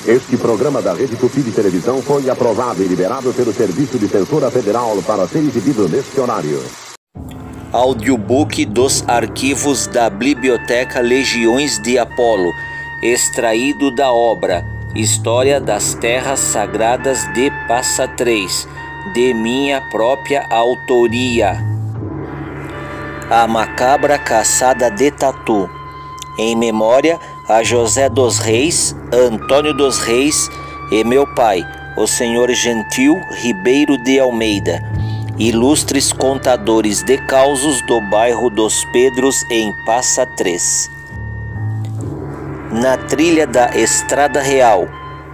Este programa da Rede Tupi de Televisão foi aprovado e liberado pelo Serviço de Censura Federal para ser exibido neste horário. Audiobook dos arquivos da Biblioteca Legiões de Apolo, extraído da obra História das Terras Sagradas de Passa Três, de minha própria autoria. A macabra caçada de Tatu, em memória a José dos Reis, Antônio dos Reis e meu pai, o senhor Gentil Ribeiro de Almeida, ilustres contadores de causos do bairro dos Pedros em Passa Três. Na trilha da Estrada Real,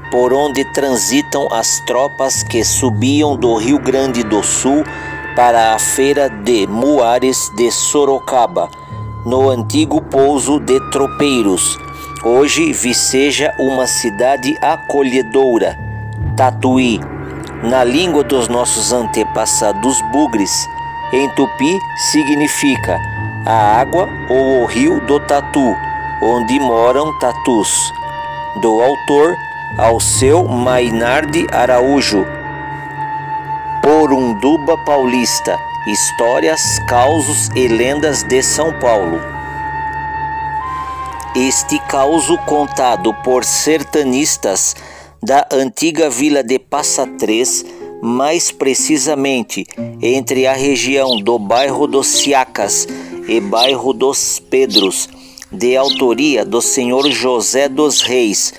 por onde transitam as tropas que subiam do Rio Grande do Sul para a feira de Muares de Sorocaba, no antigo pouso de tropeiros, hoje viceja uma cidade acolhedora, Tatuí. Na língua dos nossos antepassados bugres, em tupi significa a água ou o rio do Tatu, onde moram tatus. Do autor Alceu Mainardi Araújo. Porunduba Paulista, Histórias, Causos e Lendas de São Paulo. Este causo contado por sertanistas da antiga vila de Passa Três, mais precisamente entre a região do bairro dos Siacas e bairro dos Pedros, de autoria do senhor José dos Reis,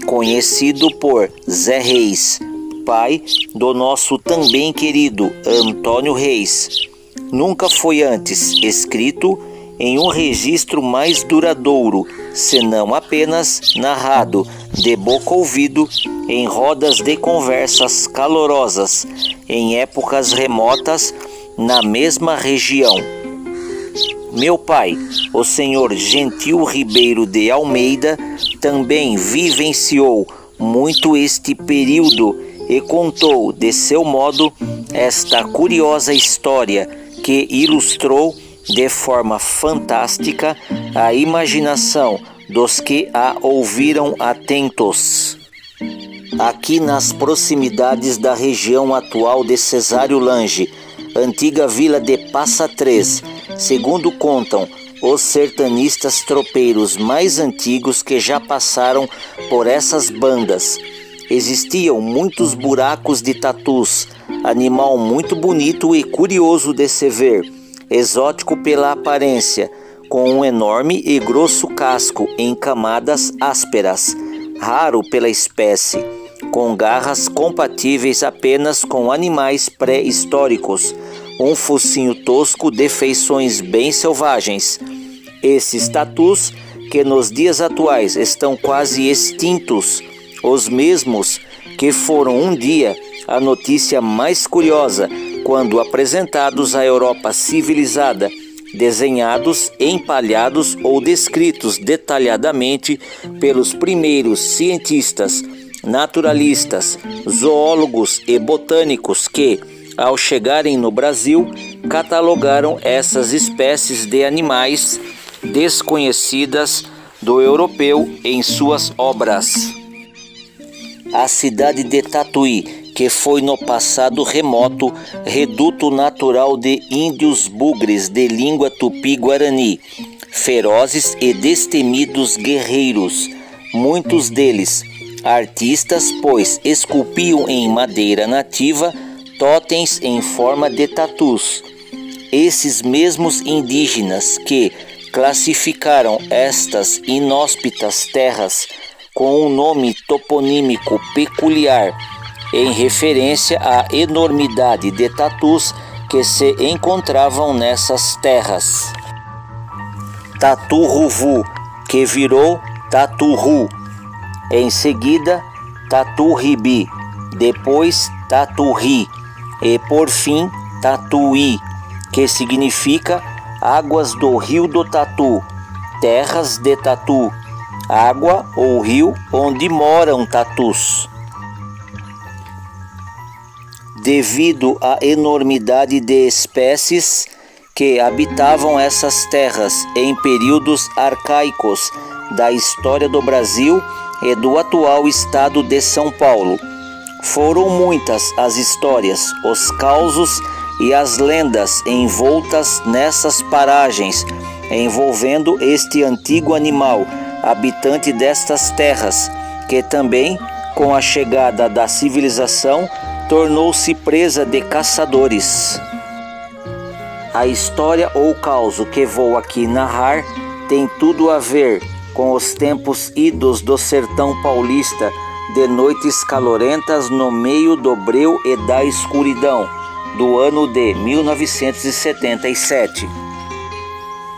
conhecido por Zé Reis, pai do nosso também querido Antônio Reis. Nunca foi antes escrito em um registro mais duradouro, senão apenas narrado de boca ouvido em rodas de conversas calorosas, em épocas remotas, na mesma região. Meu pai, o senhor Gentil Ribeiro de Almeida, também vivenciou muito este período e contou, de seu modo, esta curiosa história que ilustrou de forma fantástica a imaginação dos que a ouviram atentos. Aqui nas proximidades da região atual de Cesário Lange, antiga vila de Passa Três, segundo contam os sertanistas tropeiros mais antigos que já passaram por essas bandas, existiam muitos buracos de tatus, animal muito bonito e curioso de se ver, exótico pela aparência, com um enorme e grosso casco em camadas ásperas, raro pela espécie, com garras compatíveis apenas com animais pré-históricos, um focinho tosco de feições bem selvagens. Esses tatus que nos dias atuais estão quase extintos, os mesmos que foram um dia a notícia mais curiosa quando apresentados à Europa civilizada, desenhados, empalhados ou descritos detalhadamente pelos primeiros cientistas, naturalistas, zoólogos e botânicos que, ao chegarem no Brasil, catalogaram essas espécies de animais desconhecidas do europeu em suas obras. A cidade de Tatuí, que foi no passado remoto reduto natural de índios bugres de língua tupi-guarani, ferozes e destemidos guerreiros, muitos deles artistas, pois esculpiam em madeira nativa totens em forma de tatus. Esses mesmos indígenas que classificaram estas inóspitas terras com um nome toponímico peculiar, em referência à enormidade de tatus que se encontravam nessas terras. Tatu-Ruvu, que virou Tatu-Ru, em seguida Tatu-Ribi, depois Tatu-Ri e por fim Tatuí, que significa águas do rio do Tatu, terras de Tatu, água ou rio onde moram tatus. Devido à enormidade de espécies que habitavam essas terras em períodos arcaicos da história do Brasil e do atual estado de São Paulo. Foram muitas as histórias, os causos e as lendas envoltas nessas paragens, envolvendo este antigo animal, habitante destas terras, que também, com a chegada da civilização, tornou-se presa de caçadores. A história ou causo que vou aqui narrar tem tudo a ver com os tempos idos do sertão paulista, de noites calorentas no meio do breu e da escuridão, do ano de 1977.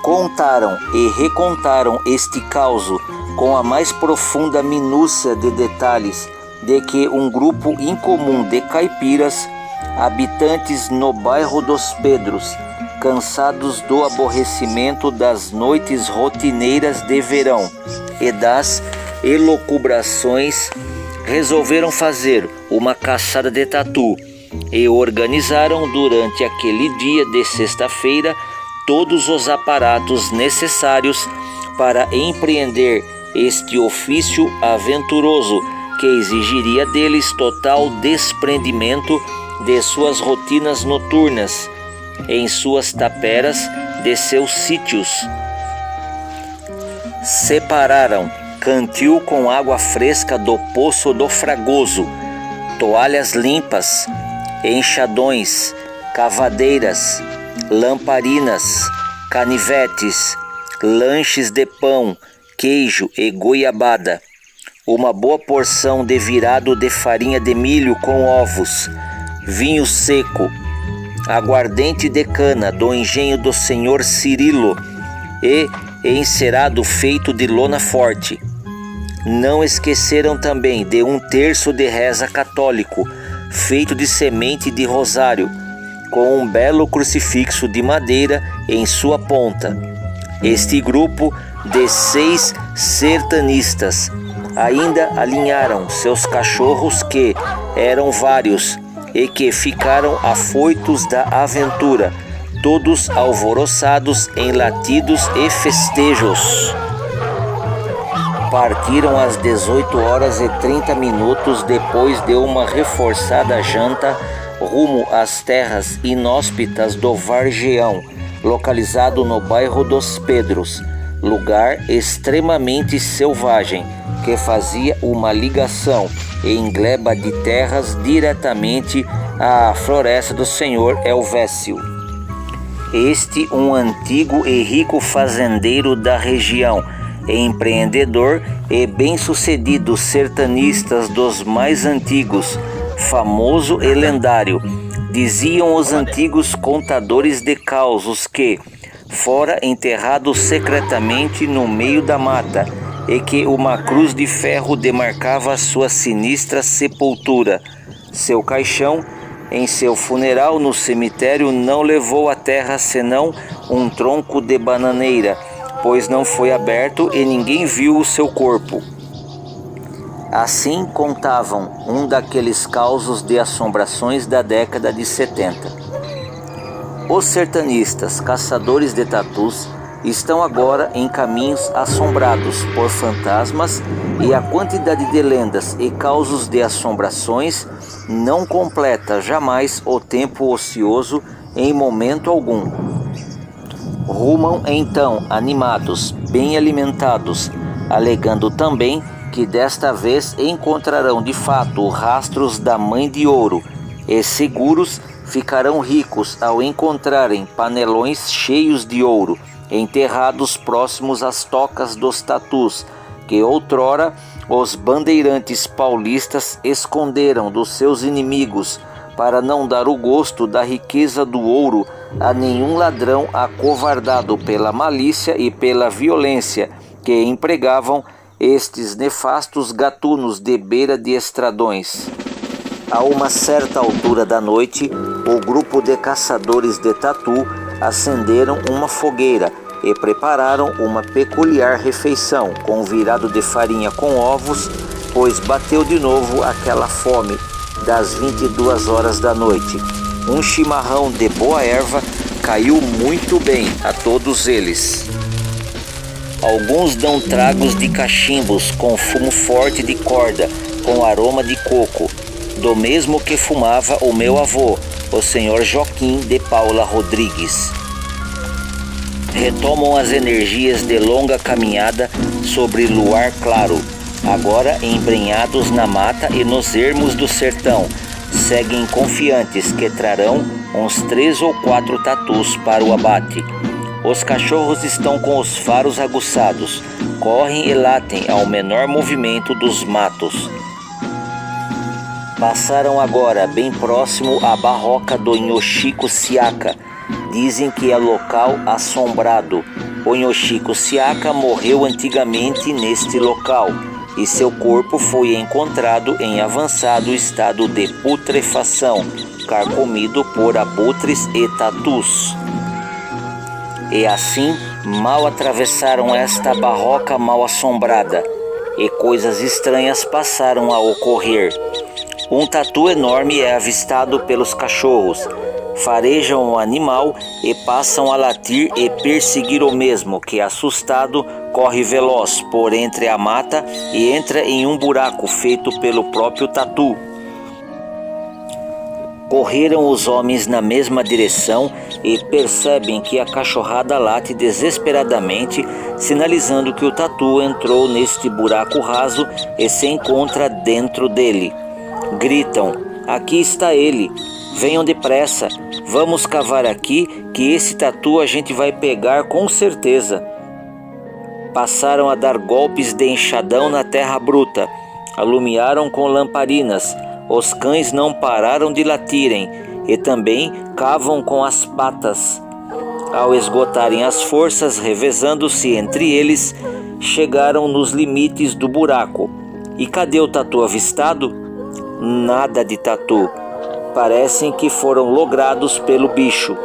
Contaram e recontaram este causo com a mais profunda minúcia de detalhes de que um grupo incomum de caipiras, habitantes no bairro dos Pedros, cansados do aborrecimento das noites rotineiras de verão e das elucubrações, resolveram fazer uma caçada de tatu e organizaram durante aquele dia de sexta-feira todos os aparatos necessários para empreender este ofício aventuroso que exigiria deles total desprendimento de suas rotinas noturnas, em suas taperas de seus sítios. Separaram cantil com água fresca do poço do Fragoso, toalhas limpas, enxadões, cavadeiras, lamparinas, canivetes, lanches de pão, queijo e goiabada, uma boa porção de virado de farinha de milho com ovos, vinho seco, aguardente de cana do engenho do senhor Cirilo e encerado feito de lona forte. Não esqueceram também de um terço de reza católico, feito de semente de rosário, com um belo crucifixo de madeira em sua ponta. Este grupo de 6 sertanistas ainda alinharam seus cachorros, que eram vários e que ficaram afoitos da aventura, todos alvoroçados em latidos e festejos. Partiram às 18h30 depois de uma reforçada janta rumo às terras inóspitas do Vargeão, localizado no bairro dos Pedros, lugar extremamente selvagem que fazia uma ligação em gleba de terras diretamente à floresta do senhor Helvécio. Este, um antigo e rico fazendeiro da região, empreendedor e bem-sucedido sertanistas dos mais antigos, famoso e lendário, diziam os antigos contadores de causos que fora enterrado secretamente no meio da mata e que uma cruz de ferro demarcava sua sinistra sepultura. Seu caixão, em seu funeral no cemitério, não levou à terra senão um tronco de bananeira, pois não foi aberto e ninguém viu o seu corpo. Assim contavam um daqueles causos de assombrações da década de 70. Os sertanistas, caçadores de tatus, estão agora em caminhos assombrados por fantasmas, e a quantidade de lendas e causos de assombrações não completa jamais o tempo ocioso em momento algum. Rumam então animados, bem alimentados, alegando também que desta vez encontrarão de fato rastros da Mãe de Ouro, e seguros ficarão ricos ao encontrarem panelões cheios de ouro, enterrados próximos às tocas dos tatus, que outrora os bandeirantes paulistas esconderam dos seus inimigos, para não dar o gosto da riqueza do ouro a nenhum ladrão acovardado pela malícia e pela violência que empregavam estes nefastos gatunos de beira de estradões. A uma certa altura da noite, o grupo de caçadores de tatu acenderam uma fogueira e prepararam uma peculiar refeição com virado de farinha com ovos, pois bateu de novo aquela fome das 22 horas da noite. Um chimarrão de boa erva caiu muito bem a todos eles. Alguns dão tragos de cachimbos com fumo forte de corda, com aroma de coco, do mesmo que fumava o meu avô, o senhor Joaquim de Paula Rodrigues. Retomam as energias de longa caminhada sobre luar claro, agora embrenhados na mata e nos ermos do sertão. Seguem confiantes que trarão uns 3 ou 4 tatus para o abate. Os cachorros estão com os faros aguçados, correm e latem ao menor movimento dos matos. Passaram agora bem próximo à barroca do Nhoxico Siaka. Dizem que é local assombrado. O Nhoxico Siaka morreu antigamente neste local e seu corpo foi encontrado em avançado estado de putrefação, carcomido por abutres e tatus. E assim, mal atravessaram esta barroca mal assombrada, e coisas estranhas passaram a ocorrer. Um tatu enorme é avistado pelos cachorros, farejam o animal e passam a latir e perseguir o mesmo, que assustado corre veloz por entre a mata e entra em um buraco feito pelo próprio tatu. Correram os homens na mesma direção e percebem que a cachorrada late desesperadamente, sinalizando que o tatu entrou neste buraco raso e se encontra dentro dele. Gritam: "Aqui está ele! Venham depressa! Vamos cavar aqui, que esse tatu a gente vai pegar com certeza!" Passaram a dar golpes de enxadão na terra bruta, alumiaram com lamparinas. Os cães não pararam de latirem e também cavam com as patas. Ao esgotarem as forças, revezando-se entre eles, chegaram nos limites do buraco. E cadê o tatu avistado? Nada de tatu. Parecem que foram logrados pelo bicho.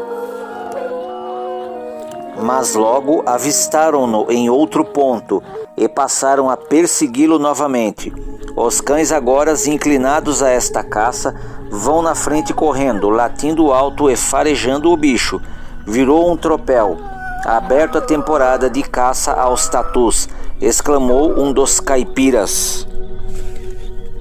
Mas logo avistaram-no em outro ponto e passaram a persegui-lo novamente. Os cães, agora inclinados a esta caça, vão na frente correndo, latindo alto e farejando o bicho. Virou um tropel. Aberto a temporada de caça aos tatus, exclamou um dos caipiras.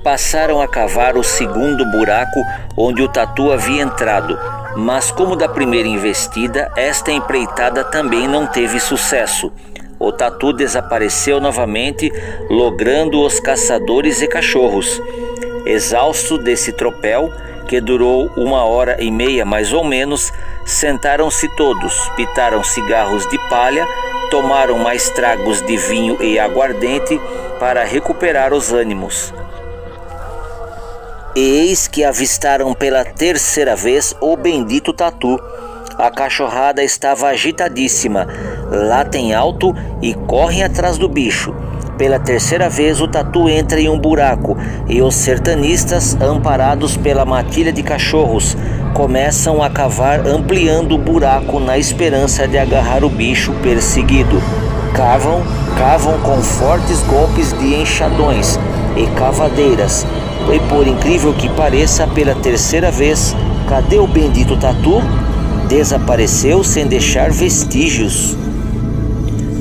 Passaram a cavar o segundo buraco onde o tatu havia entrado, mas como da primeira investida, esta empreitada também não teve sucesso. O tatu desapareceu novamente, logrando os caçadores e cachorros. Exausto desse tropel, que durou 1h30 mais ou menos, sentaram-se todos, pitaram cigarros de palha, tomaram mais tragos de vinho e aguardente para recuperar os ânimos. E eis que avistaram pela terceira vez o bendito tatu. A cachorrada estava agitadíssima, latem alto e correm atrás do bicho. Pela terceira vez o tatu entra em um buraco e os sertanistas, amparados pela matilha de cachorros, começam a cavar, ampliando o buraco na esperança de agarrar o bicho perseguido. Cavam com fortes golpes de enxadões e cavadeiras. E por incrível que pareça, pela terceira vez, cadê o bendito tatu? Desapareceu sem deixar vestígios.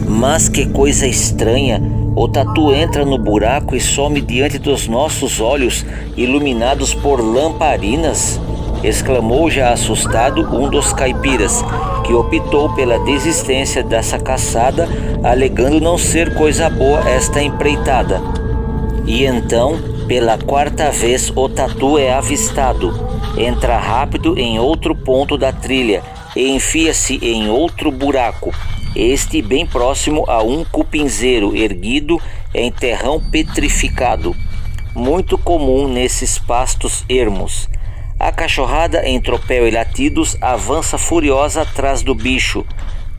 Mas que coisa estranha! O tatu entra no buraco e some diante dos nossos olhos, iluminados por lamparinas, exclamou já assustado um dos caipiras, que optou pela desistência dessa caçada, alegando não ser coisa boa esta empreitada. E então, pela quarta vez, o tatu é avistado. Entra rápido em outro ponto da trilha e enfia-se em outro buraco, este bem próximo a um cupinzeiro erguido em terrão petrificado, muito comum nesses pastos ermos. A cachorrada, em tropel e latidos, avança furiosa atrás do bicho.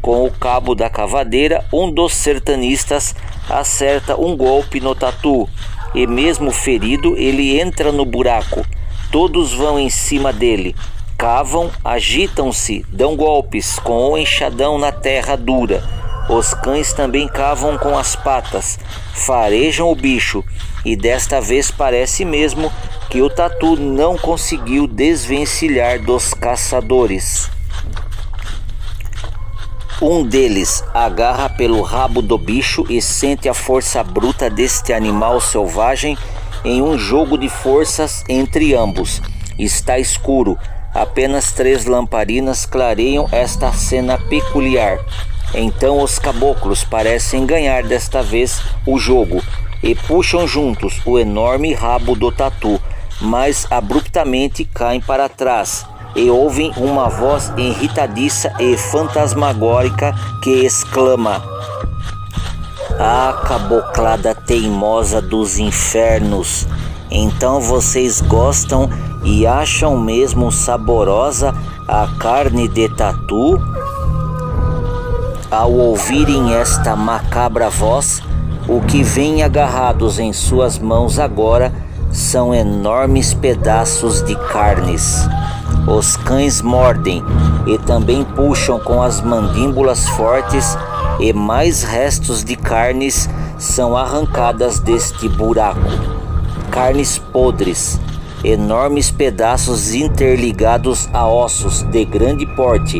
Com o cabo da cavadeira, um dos sertanistas acerta um golpe no tatu, e mesmo ferido, ele entra no buraco. Todos vão em cima dele, cavam, agitam-se, dão golpes com o enxadão na terra dura. Os cães também cavam com as patas, farejam o bicho, e desta vez parece mesmo que o tatu não conseguiu desvencilhar dos caçadores. Um deles agarra pelo rabo do bicho e sente a força bruta deste animal selvagem em um jogo de forças entre ambos. Está escuro, apenas 3 lamparinas clareiam esta cena peculiar. Então os caboclos parecem ganhar desta vez o jogo e puxam juntos o enorme rabo do tatu, mas abruptamente caem para trás e ouvem uma voz irritadiça e fantasmagórica que exclama: "Ah, caboclada teimosa dos infernos! Então vocês gostam e acham mesmo saborosa a carne de tatu?" Ao ouvirem esta macabra voz, o que vem agarrados em suas mãos agora são enormes pedaços de carnes. Os cães mordem e também puxam com as mandíbulas fortes, e mais restos de carnes são arrancadas deste buraco. Carnes podres, enormes pedaços interligados a ossos de grande porte,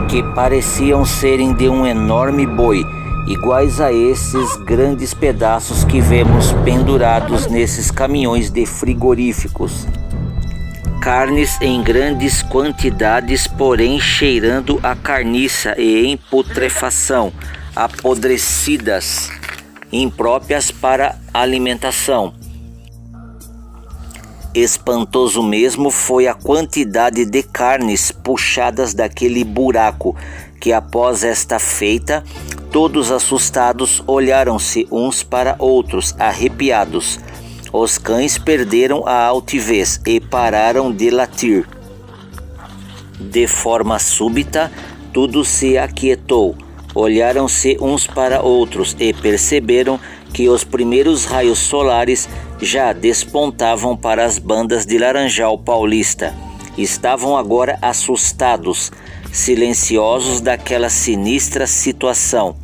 que pareciam serem de um enorme boi, iguais a esses grandes pedaços que vemos pendurados nesses caminhões de frigoríficos. Carnes em grandes quantidades, porém cheirando a carniça e em putrefação, apodrecidas, impróprias para alimentação. Espantoso mesmo foi a quantidade de carnes puxadas daquele buraco, que após esta feita, todos assustados olharam-se uns para outros, arrepiados. Os cães perderam a altivez e pararam de latir. De forma súbita, tudo se aquietou. Olharam-se uns para outros e perceberam que os primeiros raios solares já despontavam para as bandas de Laranjal Paulista. Estavam agora assustados, silenciosos daquela sinistra situação.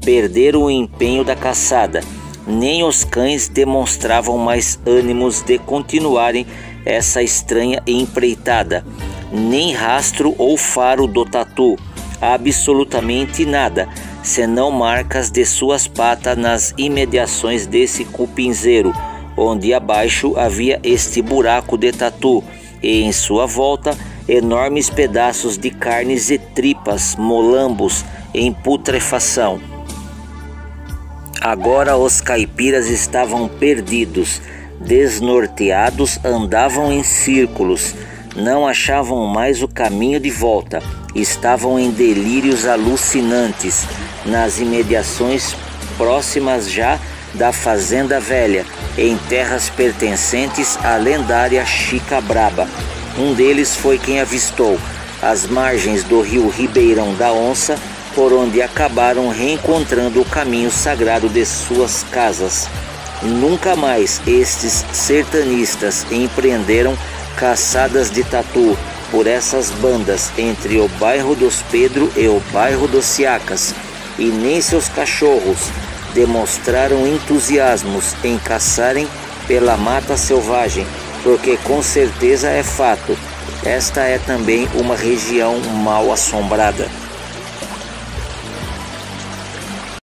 Perderam o empenho da caçada. Nem os cães demonstravam mais ânimos de continuarem essa estranha empreitada. Nem rastro ou faro do tatu. Absolutamente nada, senão marcas de suas patas nas imediações desse cupinzeiro, onde abaixo havia este buraco de tatu, e em sua volta enormes pedaços de carnes e tripas, molambos em putrefação. Agora os caipiras estavam perdidos, desnorteados, andavam em círculos, não achavam mais o caminho de volta, estavam em delírios alucinantes, nas imediações próximas já da Fazenda Velha, em terras pertencentes à lendária Chica Braba. Um deles foi quem avistou, às margens do rio Ribeirão da Onça, por onde acabaram reencontrando o caminho sagrado de suas casas. Nunca mais estes sertanistas empreenderam caçadas de tatu por essas bandas entre o bairro dos Pedro e o bairro dos Siacas, e nem seus cachorros demonstraram entusiasmos em caçarem pela mata selvagem, porque com certeza é fato, esta é também uma região mal assombrada.